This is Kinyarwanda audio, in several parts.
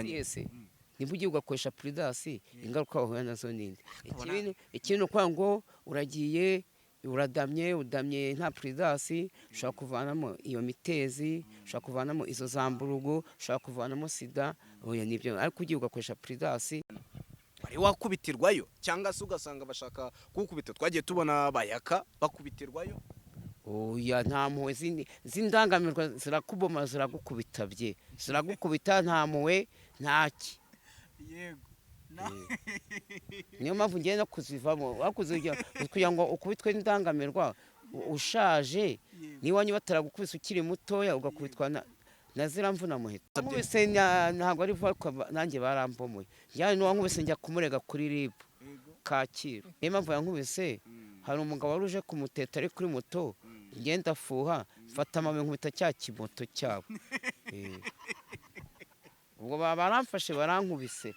yese niba ugiye ugakoresha puridasi ingaruka wahura nazo ninde? Ikintu kwa ngo uragiye udamye nta puridasi ushobora kuvanamo iyo mitezi, ushobora kuvanamo izo zamburugu, ushobora kuvanamo sida. Oya nibyo, ariko ugiye ugakoresha puridasi wari wakubitirwayo cyangwa se ugasanga bashaka kukubita. Twagiye tubona bayaka bakubitirwayo. oya nta mpuhwe z'indangamirwa zirakuboma ziragukubita bye, ziragukubita nta mpuhwe ntaki. Yego. Niyo mpamvu ngiye no kuzivamo kugira ngo ukubitwe n'indangamirwa ushaje, niwanyu bataragukubise ukiri mutoya ugakubitwa na zira mvuna muhita. Nkubise ntabwo ari vuba, nanjye barambomoye njyane n'uwankubise njya kumurega kuri RIB Kacyiru. Niyo mpamvu yankubise, hari umugabo wari uje kumuteta ari kuri moto, ngenda fuha mfata amabuye nkubita cya kimoto cyabo. Ubwo baramfashe barankubise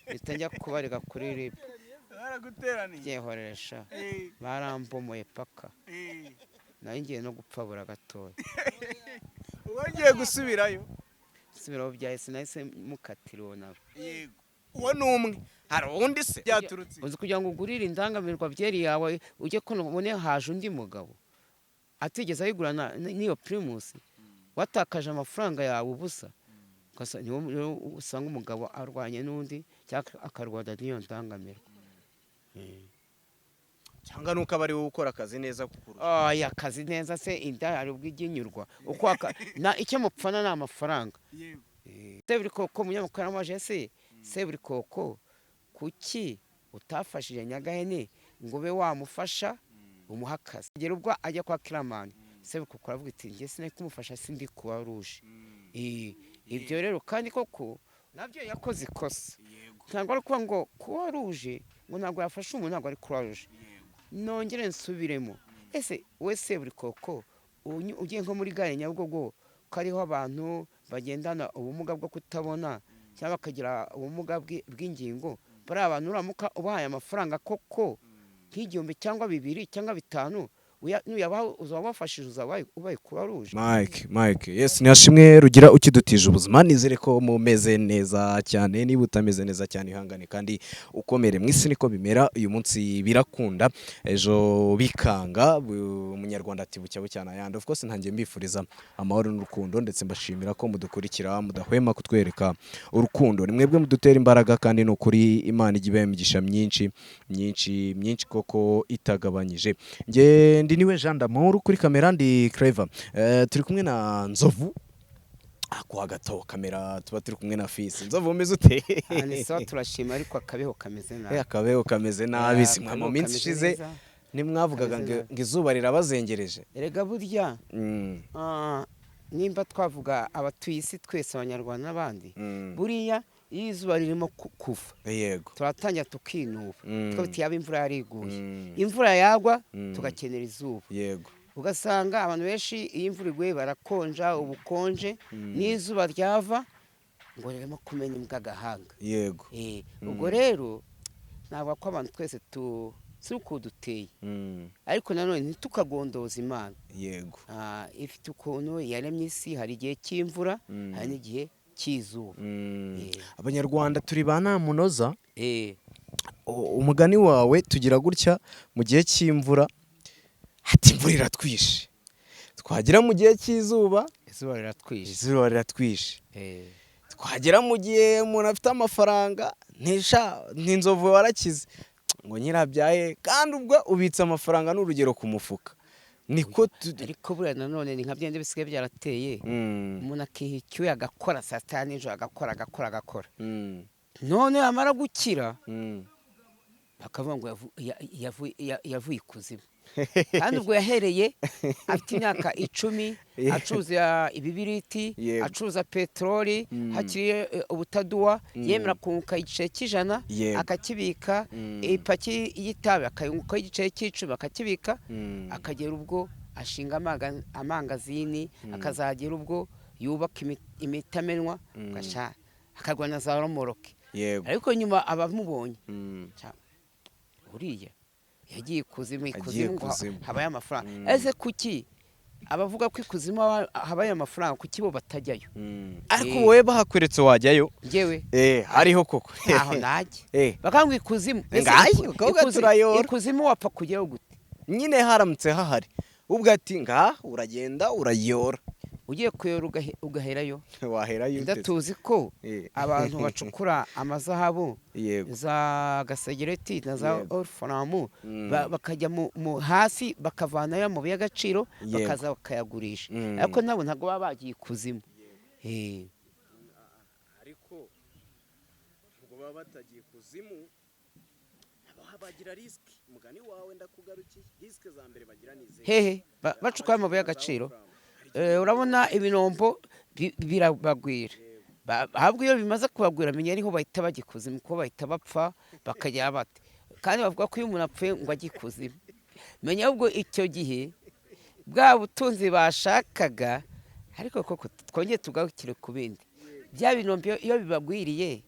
mpita njya kubarega kuri RIB. Baraguteraniye. Byehoresha barambomoye paka, nayo ngiye no gupfa bura gatoya. Wongeye gusubirayo? Subiraho byahise nahise mukatira uwo nawe. Yego. Uwo ni umwe. Hari undi se byaturutse? Uzi kugira ngo ugurire indangamirwa byeri yawe ujye ko ubone haje undi mugabo atigeze ayigura n'iyo Primus, watakaje amafaranga yawe ubusa. Niwo usanga umugabo arwanye n'undi cyangwa akarwada n'iyo ndangamirwa. Cyangwa nuko aba ari wowe ukora akazi neza kukurusha. Oya akazi neza se inda hari ubwo iginyurwa icyo mupfana ni amafaranga. Yego. Seburikoko munyamakuru amaje se Seburikoko kuki utafashije Nyagahene ngo ube wamufasha umuha akazi? Kugera ubwo ajya kwa Kiramani, Seburikoko aravuga ati njye sinari kumufasha, sindi kuba ruje. Ibyo rero kandi koko nabyo yakoze ikosa. Ntabwo ari kuba ngo kuba ruje ngo ntabwo yafashe umuntu, ntabwo ari kuba ruje. Nongere nsubiremo, ese we Seburikoko ugiye nko muri gare Nyabugogo kariho abantu bagendana ubumuga bwo kutabona cyangwa bakagira ubumuga bw'ingingo, bari abantu uramuka ubahaye amafaranga koko nk'igihumbi cyangwa 2 cyangwa 5, uzabafashije ubaye kuba ruje. Mike, yes, nashimwe rugira ukidutije ubuzima. Nizere ko mumeze neza cyane, niba utameze neza cyane ihangane kandi ukomere. Mwisi niko bimera, uyu munsi birakunda ejo bikanga. Umunyarwanda ati bucya bucyana yandi. Of course ntangiye mbifuriza amahoro n'urukundo, ndetse mbashimira ko mudukurikira mudahwema kutwereka urukundo. Ni mwebwe mudutera imbaraga kandi no kuri Imana igibe imigisha myinshi koko itagabanyije. Nge ndi niwe Jean d'Amour, kuri kamera ndi Clever. Turi kumwe na Nzovu. Kwa gato kamera tuba turi kumwe na Fisi. Nzovu umeze ute? Ni sawa turashima, ariko akabeho kameze nabi. Akabeho kameze nabi. Simwe mu minsi ishize nimwavugaga ngo izuba rirabazengereje. Erega burya nimba twavuga abatuye isi twese abanyarwanda n'abandi, buriya iyo izuba ririmo kuva, yego, turatangira tukinuba twabitiye aba imvura yariguye. Imvura yagwa tugakenera izuba, yego. Ugasanga abantu benshi iyo imvura iguye barakonja, ubukonje n'izuba ryava ngo ririmo kumenya imbwa agahanga. Yego. Ubwo rero ntabwo ko abantu twese si uko duteye, ariko nanone ntitukagondoza Imana. Yego. Ifite ukuntu yaremye isi, hari igihe cy'imvura hari n'igihe cy'izuba. Abanyarwanda turi ba nta munoza. Umugani wawe tugira gutya mu gihe cy'imvura, ati imvura iratwishe. Twagera mu gihe cy'izuba, izuba riratwishe. Twagera mu gihe umuntu afite amafaranga, n'inzovu warakize ngo nyirabyaye, kandi ubwo ubitse amafaranga n'urugero ku mufuka. Niko ariko buriya nanone ni nka byende bisigaye byarateye. Umuntu akiha icyuya agakora saa sita nijoro, agakora none amara gukira bakavuga ngo yavuye ikuzimu. Kandi ubwo yahereye afite imyaka 10 acuruza ibibiriti, acuruza peteroli, hakiri ubutaduwa, yemera kunguka igice cy'ijana akakibika, ipaki y'itabi akayunguka igice cy'icumi akakibika, akagera ubwo ashinga amangazini, akazagera ubwo yubaka imitamenwa, akarwana za romoroke. Ariko nyuma abamubonye uriya yagiye kuzimu habaye amafaranga. Ese kuki abavuga ko ikuzimu habaye amafaranga kuki bo batajyayo ariko wowe bahakweretse wajyayo njyewe hariho koko ntaho najya bakambwira ikuzimu ngayo kuko turayora ikuzimu wapfa kujyayo gute nyine haramutse hahari ubwo ati uragenda urayora ugiye kuyora ugaherayo waherayo tuzi ko abantu bacukura amazahabu za gasegereti na za orufaramu bakajya hasi bakavanayo amabuye y'agaciro bakaza bakayagurisha ariko nabo ntabwo baba bagiye ikuzimu ariko ubwo baba batagiye ikuzimu bagira risike umugani wawe ndakugarukiye risike za mbere bagira nize hehe bacukura amabuye y'agaciro urabona ibinombo birabagwira ahubwo iyo bimaze kubagwira menya ariho bahita bajya ikuzimu kuko bahita bapfa bakajya bate kandi bavuga ko iyo umuntu apfuye ngo ajye ikuzimu menya ahubwo icyo gihe bwa butunzi bashakaga ariko koko twongeye tugarukire ku bindi bya binombo iyo bibagwiriye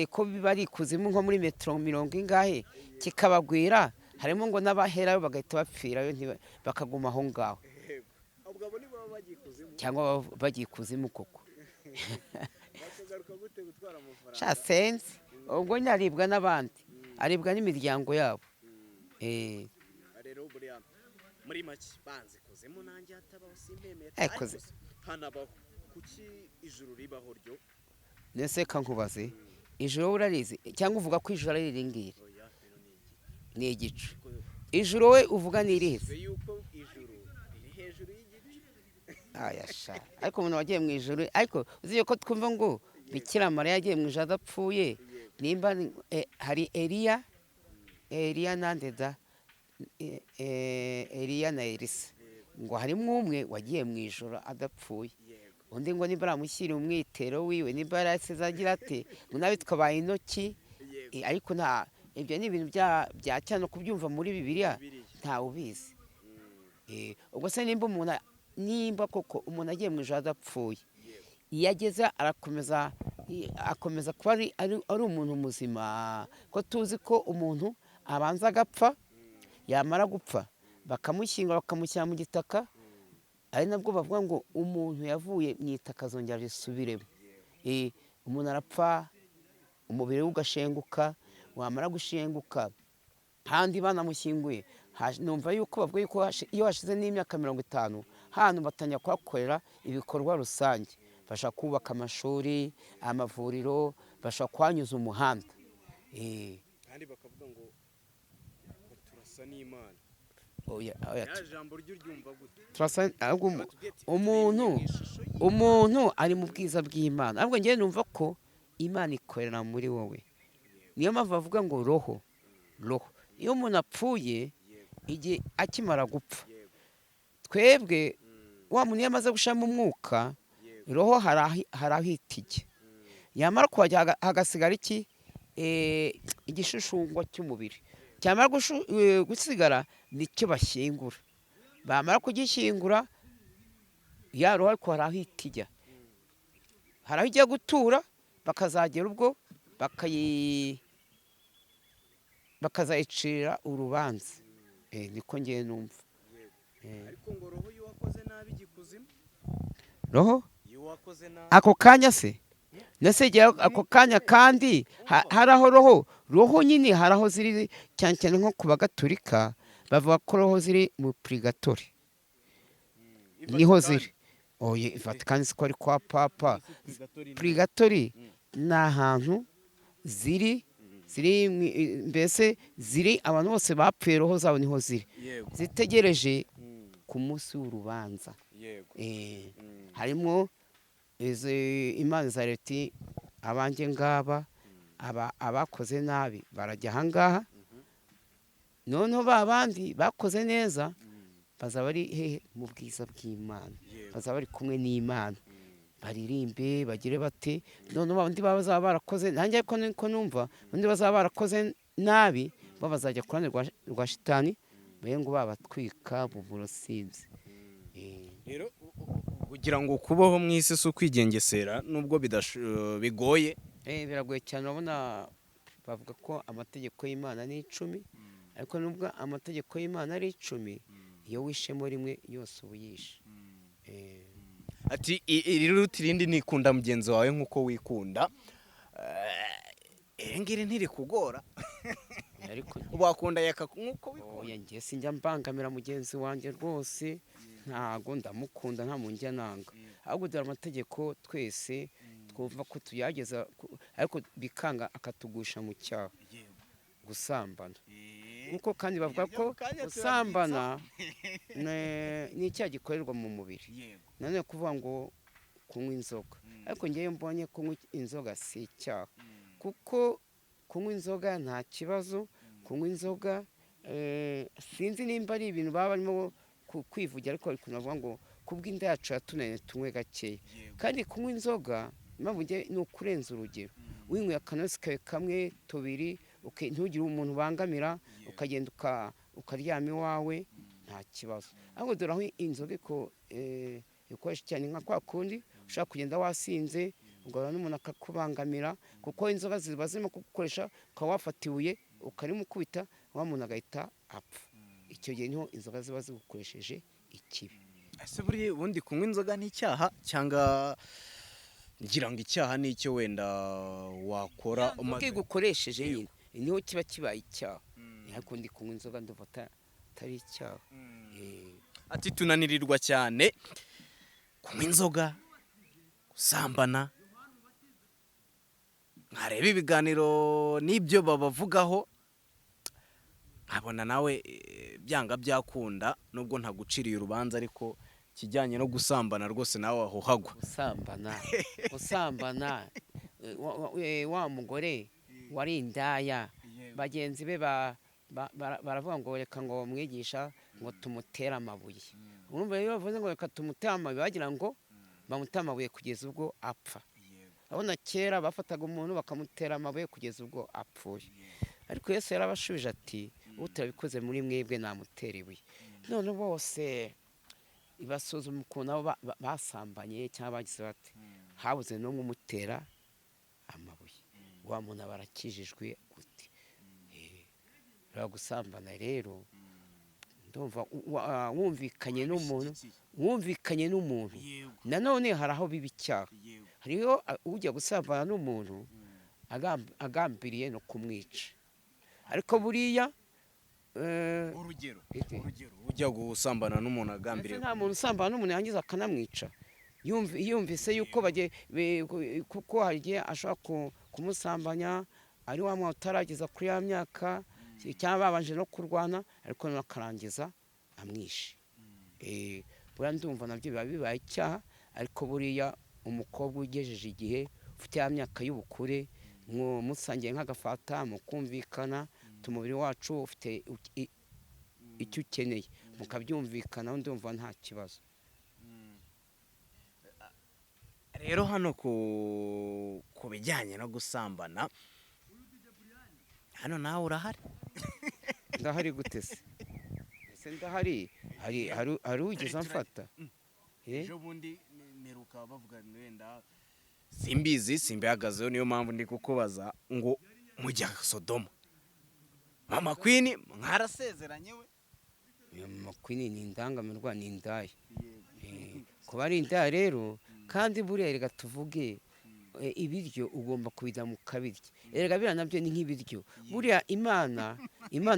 ko biba ari ikuzimu nko muri metero 50 kikabagwira harimo ngo n'abaherayo bagahita bapfirayo bakaguma aho ngaho cyangwa bagiye ikuzimu koko sense ubwo nyaribwa n'abandi aribwa n'imiryango yabo rero buriya muri make banze ikuzimu nanjye hatabaho simpemera hanabaho kuki ijuru ribaho ryo nese kankubaze ijuru urarizi cyangwa uvuga ko ijuru ari ringiri ni igicu ijuru we uvuga ni irihe yuko ijuru riri hejuru y'igicu ayasha ariko umuntu wagiye mu ijuru ariko uzi ko twumva ngo Bikira Mariya yagiye mu ijuru adapfuye nimba hari Eliya nandeda Eliya na Elisa ngo harimo umwe wagiye mu ijuru adapfuye undi ngo niba aramushyira umwitero wiwe niba yarasize agira ati ngo nawe twabaye intoki ariko nta ibyo ni ibintu bya cyane kubyumva muri Bibiliya ntawe ubizi ubwo se nimba koko umuntu agiye mu ijuru adapfuye iyo ageze akomeza kuba ari umuntu muzima ko tuzi ko umuntu abanza agapfa yamara gupfa bakamushyingura bakamushyira mu gitaka ari nabwo bavuga ngo umuntu yavuye mu itaka azongera risubiremo umuntu arapfa umubiri we ugashenguka wamara gushenguka handi banamushyinguye numva yuko bavuga yuko iyo hashize n'imyaka 50 hano batanya kuhakorera ibikorwa rusange bashaka kubaka amashuri amavuriro bashaka kwanyuza umuhanda kandi bakavuga ngo turasa n'Imana jambo ry'uryumva gute turasa umuntu ari mu bwiza bw'Imana ahubwo ngiye numva ko Imana ikorera muri wowe niyo mpamvu bavuga ngo roho iyo umuntu apfuye igihe akimara gupfa twebwe wa muntu yamaze gushama umwuka roho harahitije yamara kwajya hagasigara iki igishushushungwa cy'umubiri cyamara gusigara nicyo bashyingura bamara kugishyingura ya roho ariko harahitijya harahijya gutura bakazagera ubwo bakazayicira urubanza niko ngiye numva ariko ngo roho iyo wakoze nabi gikuzimu roho ako kanya se nasegera ako kanya kandi haraho roho nyine haraho ziri cyane cyane nko ku bagatolika bavuga ko roho ziri mu purigatori niho ziri oye Vatican siko ari kwa papa purigatori ni ahantu ziri mbese ziri abantu bose bapfuye roho zabo niho ziri zitegereje ku munsi w'urubanza harimo Imana za leta abanjye ngaba abakoze nabi barajya ahangaha noneho babandi bakoze neza bazaba bari hehe mu bwiza bw'Imana bazaba bari kumwe n'Imana baririmbe bagire bate noneho abandi bazaba barakoze nanjye ariko niko numva abandi bazaba barakoze nabi bo bazajya ku ruhande rwa shitani baye ngo babatwika mu burosinzi rero kugira ngo kubaho mu isi si ukwigengesera nubwo bigoye biragoye cyane urabona bavuga ko amategeko y'Imana ni 10 ariko nubwo amategeko y'Imana ari 10 iyo wishemo rimwe yose uba uyishe. ati iri ruti irindi nikunda mugenzi wawe nk'uko wikunda. iri ngiri ntiri kugora ariko wakunda yaka nk'uko wikunda. oya njye sinjya mbangamira mugenzi wanjye rwose, ntago ndamukunda nta munjya nanga, ahubwo dore amategeko twese twumva ko tuyageza ariko bikanga akatugusha mu cyaha gusambana. nkuko kandi bavuga ko gusambana ni icyaha gikorerwa mu mubiri, nanone kuvuga ngo kunywa inzoga, ariko ngewe mbonye kunywa inzoga si icyaha, kuko kunywa inzoga nta kibazo. kunywa inzoga sinzi nimba ari ibintu baba barimo kwivugira, ariko bari kunavuga ngo kubw'inda yacu yatunaniye tunywe gakeya, kandi kunywa inzoga impamvu ni ukurenza urugero. winyweye akanosi kawe kamwe tubiri ntugire umuntu ubangamira, ukagenda ukaryama iwawe nta kibazo. ahubwo dore aho inzoga ikoresha cyane nka kwa kundi ushaka kugenda wasinze ugahura n'umuntu akakubangamira, kuko inzoga ziba zirimo kugukoresha, ukaba wafata ibuye ukarimukubita wa muntu agahita apfa. icyo gihe niho inzoga ziba zigukoresheje ikibi. ese ubundi kunywa inzoga ni icyaha cyangwa ngira ngo icyaha ni icyo wenda wakora umaze gukoresheje nyine niho kiba kibaye icyaha, ariko ndi kunywa inzoga ndumva atari icyaha. ati tunanirirwa cyane kunywa inzoga, gusambana, nkareba ibiganiro n'ibyo babavugaho nkabona nawe byanga byakunda, nubwo ntaguciriye urubanza, ariko kijyanye no gusambana rwose nawe aho hagwa. gusambana wa mugore wari indaya, bagenzi be baravuga ngo reka ngo bamwigisha ngo tumutere amabuye. urumva rero bavuze ngo reka tumutere amabuye bagira ngo bamutere amabuye kugeza ubwo apfa. abona kera bafataga umuntu bakamutera amabuye kugeza ubwo apfuye, ariko Yesu yarabashubije ati utarabikoze muri mwebwe namutera ibuye. none bose ibasuzuma ukuntu abo basambanye cyangwa bagize bati habuze n'umwe umutera amabuye, wa muntu aba arakijijwe gute? gusambana rero ndumva wumvikanye n'umuntu nanone hari aho biba icyaha. hariho ujya gusambana n'umuntu agambiriye no kumwica, ariko buriya urugero ujya gusambana n'umuntu agambiriye, nta muntu usambana n'umuntu yangiza akanamwica yumvise yuko kuko hari igihe ashobora kumusambanya ari wa mwana utarageza kuri ya myaka cyangwa babanje no kurwana, ariko noneho akarangiza amwishe. buriya ndumva nabyo biba bibaye icyaha, ariko buriya umukobwa ugejeje igihe ufite ya myaka y'ubukure musangiye nk'agafata mukumvikana, umubiri wacu ufite icyo ukeneye mukabyumvikana, ndumva nta kibazo. rero hano ku bijyanye no gusambana hano nawe urahari? ndahari gute se? ese ndahari? hari ugeze amfata? ejo bundi meruka bavuga wenda simbizi simbihagazeho, niyo mpamvu ndi kukubaza ngo mujya Sodoma. Mama Queen mwarasezeranye we? Mama Queen ni indangamirwa, ni indaya. kuba ari indaya rero, kandi buriya reka tuvuge ibiryo ugomba kubida mu kabirya. Erega biriya nabyo ni nk'ibiryo. Buriya Imana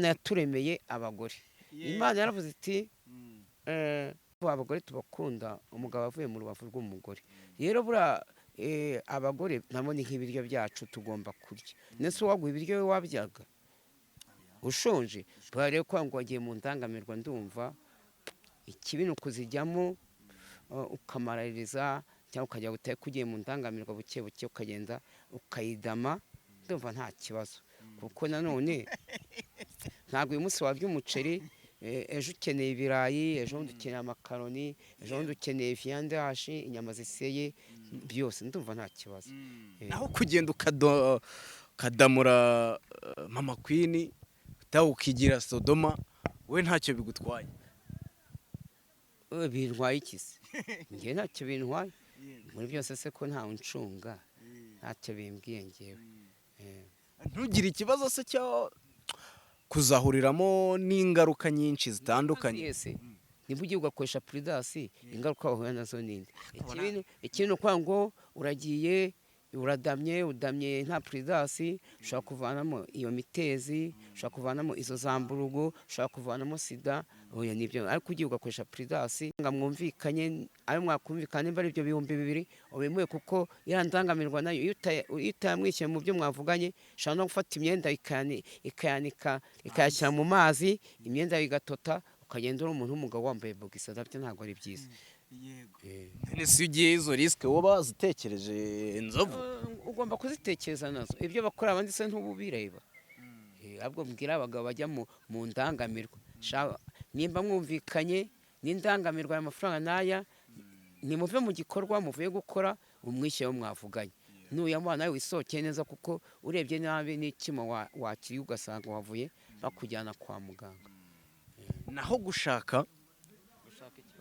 yaturemeye abagore. Imana yaravuze iti abagore tubakunda umugabo avuye mu rubavu rw'umugore. Rero buriya abagore nabo ni nk'ibiryo byacu tugomba kurya. Nese waguha ibiryo we wabyaga ushonje? Buriya rero kwa ngo wagiye mu ndangamirwa, ndumva ikibi ni ukuzijyamo ukamarariza, cyangwa ukajya guteka ugiye mu ndangamirwa buke buke ukagenda ukayidama, ndumva nta kibazo. kuko nanone ntabwo uyu munsi warya umuceri, ejo ukeneye ibirayi, ejo bundi ukeneye amakaroni, ejo bundi ukeneye viande hashi, inyama ziseye, byose ndumva nta kibazo. naho kugenda ukadamura Mama Queen utaha ukigira Sodoma, we ntacyo bigutwaye? bintwaye iki se? njye ntacyo bintwaye muri byose, se ko ntawe uncunga, ntacyo bimbwiye njyewe. ntugire ikibazo se cyo kuzahuriramo n'ingaruka nyinshi zitandukanye? niba ugiye ugakoresha puridasi ingaruka wahura nazo ninde? Ikindi ni ukuvuga ngo uragiye udamye nta puridasi, ushobora kuvanamo iyo mitezi, ushobora kuvanamo izo zamburugu, ushobora kuvanamo sida. Oya nibyo, ariko ugiye ugakoresha puridasi ngo mwumvikanye, ayo mwakumvikana nimba ari ibyo 2,000 ubimuye, kuko irandangamirwa nayo iyo utayamwishyuye mu byo mwavuganye, ushobora no gufata imyenda ikayanika ikayashyira mu mazi, imyenda igatota, ukagenda uri umuntu w'umugabo wambaye bogisa, nabyo ntabwo ari byiza. Yego. Nese ugiye izo risque woba zitekereje inzovu? Ugomba kuzitekereza nazo, ibyo bakora abandi se ntubu bireba. Ahubwo mbwira abagabo bajya mu ndangamirwa, nimba mwumvikanye n'indangamirwa y'amafaranga n'aya, nimuve mu gikorwa muvuye gukora, umwishyure mwavuganye, nuyamuha nawe wisokeye neza, kuko urebye nabi n'ikimo wakiriye ugasanga wavuye bakujyana kwa muganga. Naho gushaka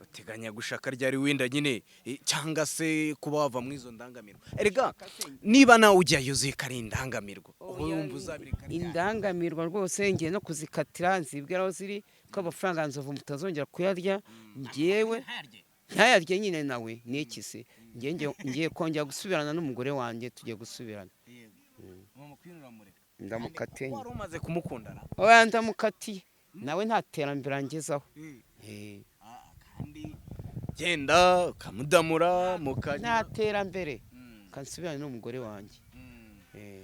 uteganya gushaka ryari wenda nyine, cyangwa se kuba wava mu izo ndangamirwa? Erega niba nawe ujyayo uzi ko ari indangamirwa, urumva uzabireka? Indangamirwa rwose ngiye no kuzikatira, nzibwira aho ziri ko amafaranga nzovu mutazongera kuyarya, njyewe ntayarye nyine. Nawe ni iki se? ngiye kongera gusubirana n'umugore wanjye, tugiye gusubirana. Ndamukatiye. Wari umaze kumukundana? Oya, ndamukatiye, nawe nta terambere angezaho. Kandi genda ukamudamura nta terambere, kansubirana n'umugore wanjye.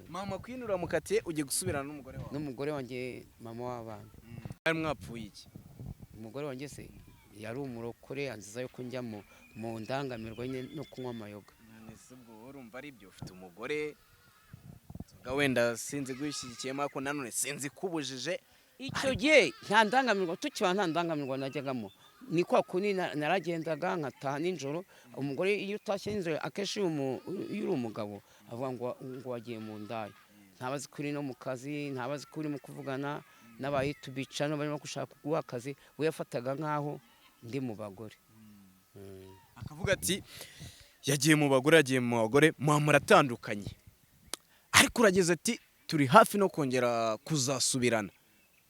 Mama Queen uramukatiye, ugiye gusubirana n'umugore wawe? N'umugore wanjye, mama w'abana. Ari mwapfuye iki? Umugore wanjye se yari umurokore, anziza yuko njya mu ndangamirwa no kunywa amayoga. Nese ubwo urumva ari byo, ufite umugore wenda sinzi gushyigikiyemo, ariko nanone sinzi kubujije icyo gihe nta ndangamirwa, tukiba nta ndangamirwa najyagamo. Ni kwa kuni naragendaga nkataha nijoro. Umugore iyo utashye nijoro akenshi iyo uri umugabo avuga ngo wagiye mu ndaya, ntabazi kuri no mu kazi, ntabazi kuri mu kuvugana n'abayitubicano barimo gushaka kuguha akazi, we yafataga nkaho ndi mu bagore. Akavuga ati yagiye mu bagore, muratandukanye, ariko urageze ati turi hafi no kongera kuzasubirana.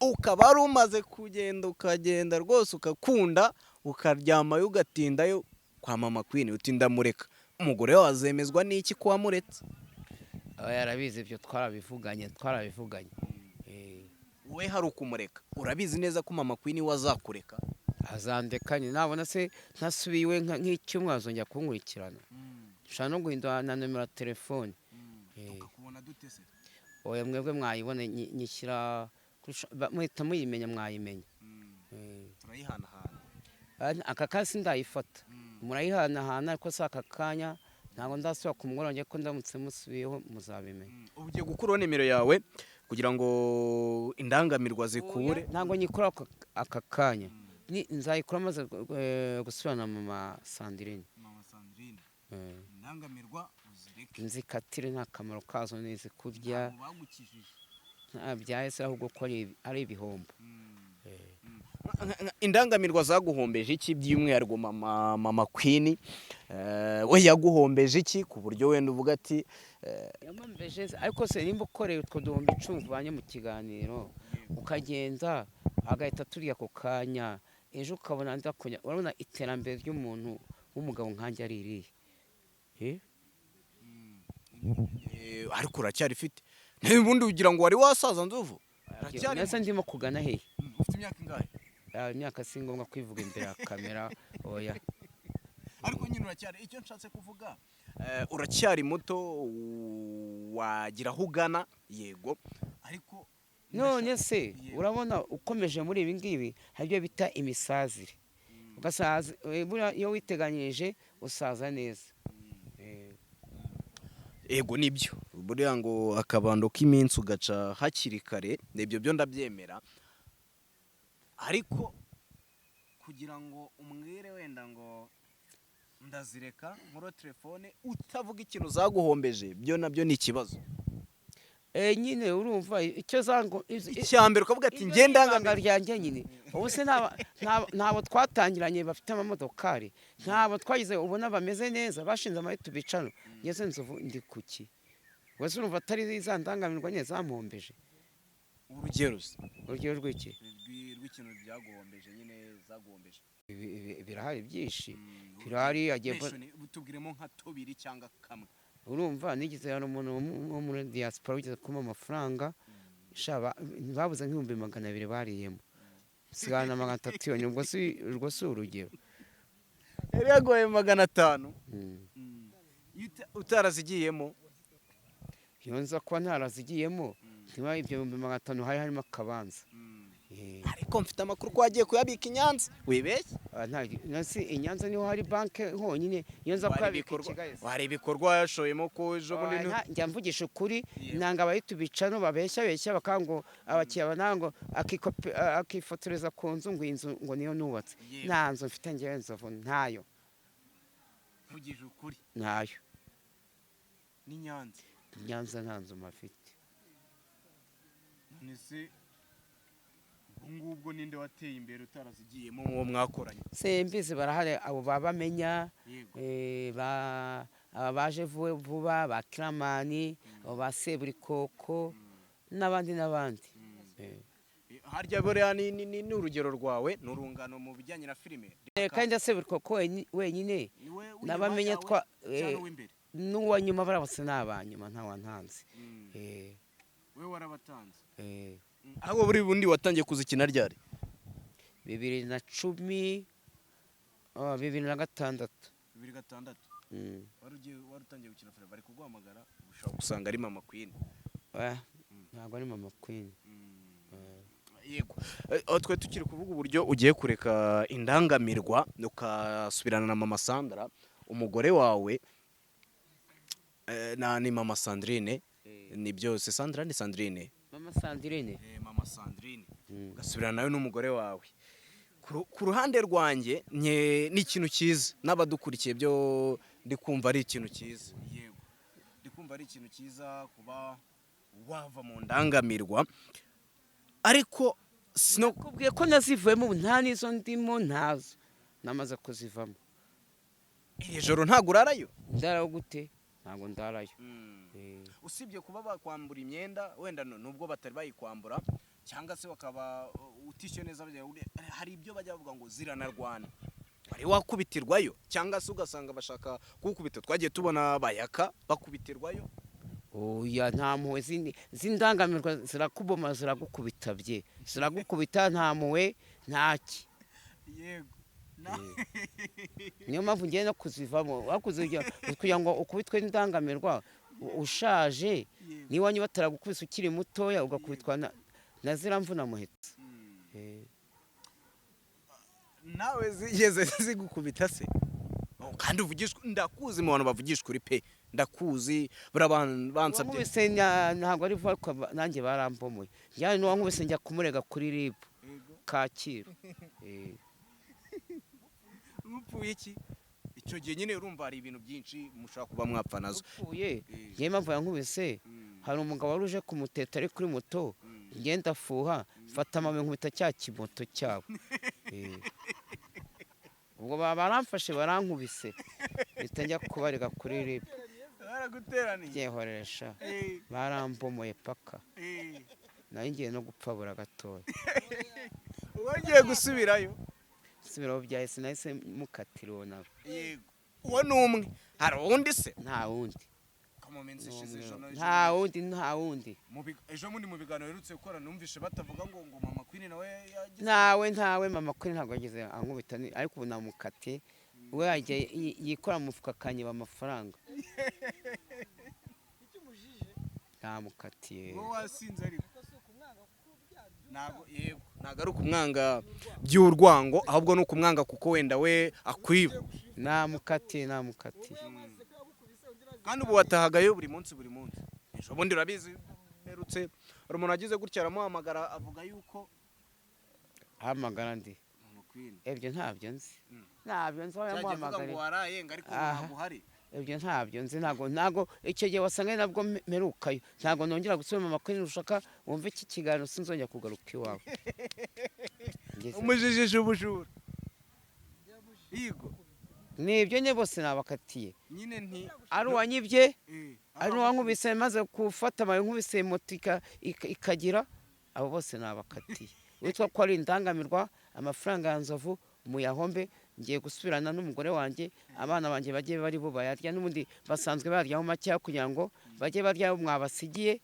Ukaba ari umaze kugenda, ukagenda rwose ukakunda, ukaryamayo ugatindayo kwa Mama Queen, uti ndamureka. Umugore wazemezwa n'iki ko wamuretse? Yarabizi, ibyo twarabivuganye. We hari ukumureka, urabizi neza ko Mama Queen wazakureka? Azandekanye, nabona se ntasubiwe nk'icyumweru azongera kunkurikirana. Nshaka no guhindura na nimero ya telefone. Tukakubona dute se? Oya, mwebwe mwayibone, nyishyira muhita muyimenya, mwayimenya. Turayihanahana. Aka kasi ndayifata, murayihanahana, ariko si aka kanya, ntabwo ndasubira ku mugore wanjye, ko ndamutse musubiyeho muzabimenya. Ugiye gukuraho nimero yawe kugira ngo indangamirwa zikure? Ntabwo nyikora aka kanya, nzayikora maze gusubirana na Mama Sandrine. Indangamirwa uzireke, nzikatire, nta kamaro kazo, nezi kurya nta byahise, ahubwo ko ari ibihombo. Indangamirwa zaguhombeje iki by'umwihariko Mama Queen? We yaguhombeje iki ku buryo wenda uvuga ati yamambeje? Ariko se nimba ukoreye utwo duhombi 10 uvanye mu kiganiro, ukagenda agahita turya ako kanya, ejo ukabona ndakonya, urabona iterambere ry'umuntu w'umugabo nkanjye ari irihe? Ariko uracyarifite, n'ubundi ugira ngo wari wasaza nzovu? Nese ndimo kugana hehe? Ufite imyaka ingahe? Imyaka si ngombwa kwivuga imbere ya kamera. Oya, ariko nyine uracyari, icyo nshatse kuvuga, uracyari muto, wagira aho ugana, yego, ariko none se urabona ukomeje muri ibi ngibi, hari ibyo bita imisazire. Ugasaza, iyo witeganyirije usaza neza. Ego nibyo, buriya ngo akabando k'iminsi ugaca hakiri kare, nibyo byo ndabyemera, ariko kugira ngo umwere wenda ngo ndazireka muri telefone utavuga ikintu zaguhombeje, byo nabyo ni ikibazo. Nyine urumva icyo zango icyambere ukavuga ati ngendanga ryanjye nyine. Ubu se ntabo twatangiranye bafite amamodokari, ntabo twagize ubona bameze neza, bashinze amayitu bicano, ngeze nzovu ndi kuki? Wese urumva atari za ndangamirwa nyine zampombeje. urugero se urugero rw'iki rw'ikintu byaguhombeje nyine zaguhombeje birahari byinshi birahari agiye tubwiremo nka tubiri cyangwa kamwe urumva nigeze hari umuntu wo muri diaspora wigeze kuma amafaranga babuze nk'ibihumbi 200 bariyemo sigana 300 yonyine ubwo si urugero yari yagoye 500 utarazigiyemo iyo nza kuba ntarazigiyemo niba ibyo 500 hari harimo akabanza ariko mfite amakuru ko wagiye kuyabika i Nyanza wibeshye nasi i Nyanza niho hari banke honyine iyo nza kuyabika i Kigali hari ibikorwa yashoyemo ko ejo bundi njya mvugisha ukuri nanga abayitubicano babeshya bakango abakiriya banango akifotoreza ku nzu ngo inzu ngo niyo nubatse nta nzu mfite ngewe nzovu ntayo mvugije ukuri ntayo ni Nyanza Nyanza nta nzu mafite nese ngubwo ninde wateye imbere utarazigiyemo uwo mwakoranye sembizi barahari abo babamenya baje vuba ba Kiramani abo ba Seburikoko n'abandi harya buriya ni urugero rwawe n'urungano mu bijyanye na filime kandi Seburikoko wenyine nabamenye n'uwa nyuma barabose n'abanyuma ntawantanze we warabatanze ahubwo buri bundi watangiye kuzikina ryari 2010 2006 warutangiye gukina filime bari kuguhamagara ushobora gusanga ari Mama Queen ntabwo ari Mama Queen yego twe tukiri kuvuga uburyo ugiye kureka indangamirwa ukasubirana na Mama Sandra umugore wawe ni Mama Sandrine ni byose Sandra ni Sandrine Mama Sandrine Mama Sandrine ugasubirana nawe n'umugore wawe ku ruhande rwanjye ni ikintu cyiza n'abadukurikiye byo ndi kumva ari ikintu cyiza yego ndi kumva ari ikintu cyiza kuba wava mu ndangamirwa ariko sinakubwiye ko nazivuyemo nta nizo ndimo ntazo namaze kuzivamo iri joro ntabwo urarayo ndarayo gute ntabwo ndarayo usibye kuba bakwambura imyenda wenda nubwo batari bayikwambura cyangwa se bakaba utishyuye neza hari ibyo bajya bavuga ngo ziranarwana wari wakubitirwayo cyangwa se ugasanga bashaka kukubita twagiye tubona bayaka bakubitirwayo oya nta mpuwe z'indangamirwa zirakuboma ziragukubita bye ziragukubita nta mpuwe ntaki yego niyo mpamvu ngiye no kuzivamo kugira ngo ukubitwe n'indangamirwa ushaje niwanyu bataragukubise ukiri mutoya ugakubitwa na ziramvuna muhetsi nawe zigeze zigukubita se kandi uvugishwa ndakuzi mu bantu bavugishwa uri pe ndakuzi barabansabye nkubise ntabwo ari vuba nanjye barambomoye njyane n'uwa nkubise njya kumurega kuri RIB Kacyiru mupfuye iki icyo gihe nyine urumva hari ibintu byinshi mushaka kuba mwapfa nazo upfuye niyo mpamvu yankubise hari umugabo wari uje kumuteta ari kuri moto ngenda afuha mfata amabuye nkubita cya kimoto cyabo ubwo baramfashe barankubise mpita njya kubarega kuri RIB baraguteraniye byehoresha barambomoye paka nayo ngiye no gupfa bura gatoya wongeye gusubirayo subiraho byahise nahise mukatira uwo nawe yego uwo ni umwe hari uwundi se nta wundi nta wundi ejo bundi mu biganiro biherutse gukora numvishe batavuga ngo Mama Queen nawe yagize ntawe Mama Queen ntabwo yagize ankubita ariko ubu namukate we yagiye yikora mu mufuka akanyiba amafaranga namukatiye wowe wasinze ariko ntabwo ari ukumwanga by'urwango ahubwo ni ukumwanga kuko wenda we akwiba namukatiye kandi ubu watahagayo buri munsi ejo bundi urabizi herutse hari umuntu agize gutya aramuhamagara avuga yuko ahamagara ndi ibyo ntabyo nzi wamuhamagara ibyo ntabyo nzi ntabwo icyo gihe wasanga nabwo mperukayo ntabwo nongera gusubira Mama Queen ushaka wumve iki kiganiro sinzongera kugaruka iwawe umujijije ubujura yego nibyo nye bose nabakatiye nyine nti ari uwanyibye ari uwankubise maze gufata amabuye nkubise moto ikagira abo bose nabakatiye witwa ko ari indangamirwa amafaranga ya nzovu muyahombe ngiye gusubirana n'umugore wanjye abana banjye bagiye bari bo bayarya n'ubundi basanzwe baryaho makeya kugira ngo bajye barya mwabasigiye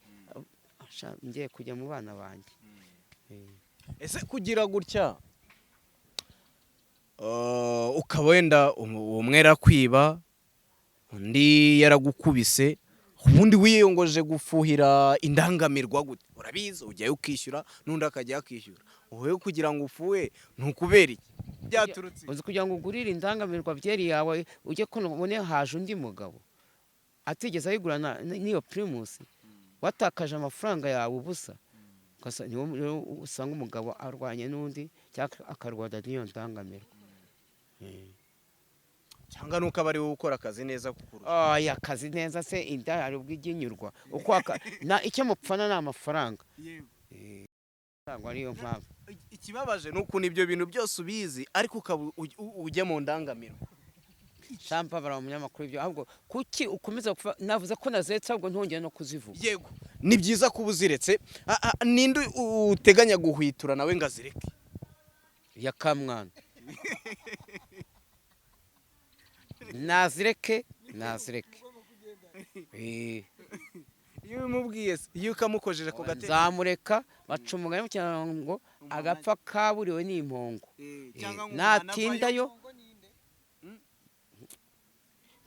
ngiye kujya mu bana banjye. ese kugira gutya ukaba wenda umwe arakwiba undi yaragukubise ubundi wiyongoje gufuhira indangamirwa gute urabizi ujyayo ukishyura n'undi akajya akishyura wowe kugira ngo ufuhe ntukubera iki byaturutse uzi kugira ngo ugurire indangamirwa byeri yawe ujye ko ubone haje undi mugabo atigeze ayigurana n'iyo primus watakaje amafaranga yawe ubusa usanga umugabo arwanye n'undi cyangwa akarwada n'iyo ndangamirwa cyangwa nuko aba ari wowe ukora akazi neza kukurusha akazi neza se inda hari ubwo iginyurwa icyo mupfana ni amafaranga ariyo mpamvu. Ikibabaje ni ukuntu ibyo bintu byose ubizi ariko ukaba ujya mu ndangamirwa shampa bara umunyamakuru ibyo ahubwo kuki ukomeza navuze ko nazetse ahubwo ntongeye no kuzivuga. Yego ni byiza kuba uziretse ninde uteganya guhwitura nawe ngo azireke ya kamwana nazireke iyo umubwiye iyo ukamukojeje ku gatebe nzamureka baca umugani mu cyangwa ngo agapfa kaburiwe n'impongo natindayo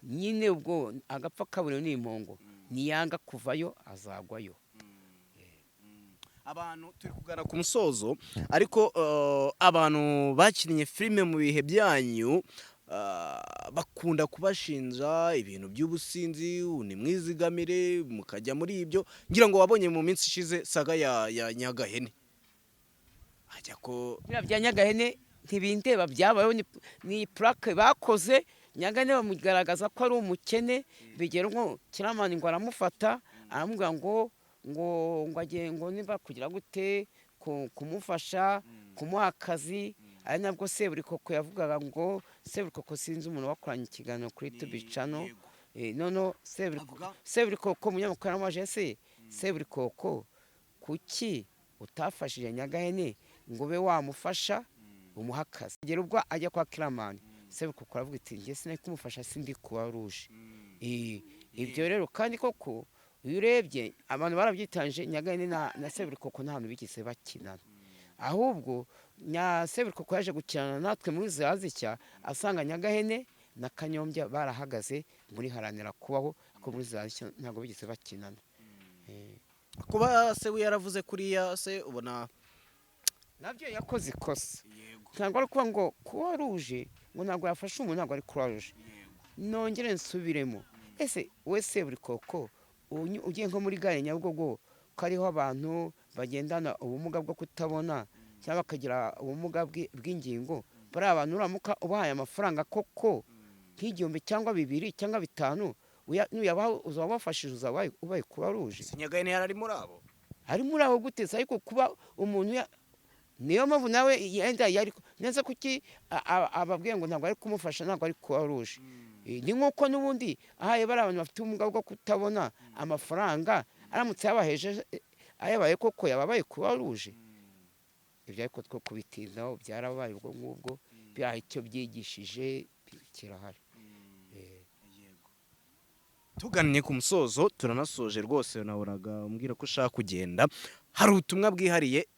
nyine ubwo agapfa kaburiwe n'impongo niyanga kuvayo azagwayo. Abantu turi kugana ku musozo ariko abantu bakinnye filime mu bihe byanyu bakunda kubashinja ibintu by'ubusinzi ni mwizigamire mukajya muri ibyo ngira ngo wabonye mu minsi ishize saga ya Nyagahene ajya ko bya Nyagahene ntibindeba byabayeho ni plaque bakoze Nyagahene bamugaragaza ko ari umukene bigera ngo kiramani ngo aramufata aramubwira ngo agiye ngo niba kugira gute kumufasha kumuha akazi ari nabwo Seburikoko yavugaga ngo Seburikoko sinzi umuntu wakoranye ikiganiro kuri YouTube channel nono Seburikoko munyamakuru amaje Seburikoko kuki utafashije Nyagahene ngo be wamufasha umuha akazi gera ubwo ajya kwa kiramani Seburikoko aravuga ati ngiye sinari kumufasha sindi kuba ruje ibyo rero kandi koko iyo urebye abantu barabyitanje Nyagahene na Seburikoko nta hantu bigise bakinana ahubwo Seburikoko yaje gukinana natwe muri Zazicya asanga Nyagahene na Kanyombya barahagaze muri haranira kubaho ko muri Zazicya ntabwo bigise bakinana. Kuba se yaravuze kuriya se ubona nabyo yakoze ikosa ntabwo ari kuba ngo kuba ruje ngo ntabwo yafashe umuntu ntabwo ari kuba ruje nongere nsubiremo ese we Seburikoko ugiye nko muri gare Nyabugogo ko ariho abantu bagendana ubumuga bwo kutabona cyangwa bakagira ubumuga bw'ingingo bari abantu uramuka ubahaye amafaranga koko nk'igihumbi cyangwa 2 cyangwa 5 nuyabaho uzabafashije ubaye kuba ruje. Nyagahene yari muri abo guteza ariko kuba umuntu niyo mpamvu nawe yenda yari neza kuki ababwiye ngo ntabwo ari kumufasha ntabwo ari kuba ruje ni nkuko n'ubundi ahaye bari abantu bafite ubumuga bwo kutabona amafaranga aramutse yabaheje ayabaye koko yababaye kuba ruje. Ibyo ariko two kubitindaho byarabaye ubwo ngubwo byaha icyo byigishije kirahari. Tugannye ku musozo turanasoje rwose nabonaga umbwira ko ushaka kugenda hari ubutumwa bwihariye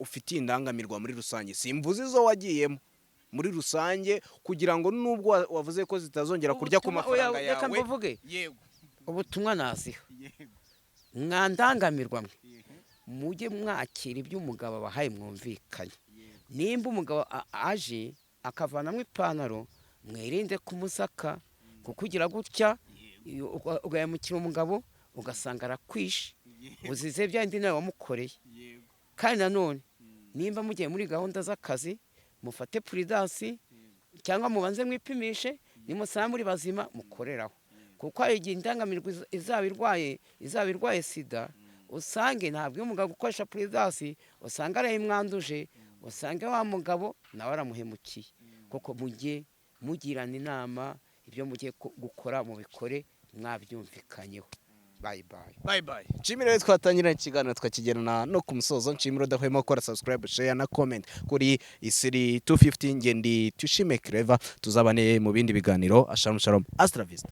ufitiye indangamirwa muri rusange simvuze izo wagiyemo muri rusange kugira ngo nubwo wavuze ko zitazongera kurya ku mafaranga yawe reka mvuge yego ubutumwa naziho mwandangamirwa mujye mwakira ibyo umugabo abahaye mwumvikanye nimba umugabo aje akavanamo ipantaro mwirinde kumusaka kukugira gutya ugahemukira umugabo ugasanga arakwishe uzize byandi nawe wamukoreye kandi nanone nimba mugiye muri gahunda z'akazi mufate prudence cyangwa mubanze mwipimishe nimusanga muri bazima mukoreraho kuko hari igihe indangamirwa izaba irwaye sida usange ntabwo umugabo gukoresha prudence usanga arayimwanduje usange wa mugabo nawe aramuhemukiye kuko mujye mugirana inama ibyo mugiye gukora mu bikore mwabyumvikanyeho. bye bye. bye bye. Nshimire rero twatangirana ikiganiro twakigerana no ku musozo. Nshimire udahwema gukora subscribe, share na comment kuri Isiri 250. Ngendi Tushime Clever, tuzabane mu bindi biganiro. Shalom shalom, Astra Vista.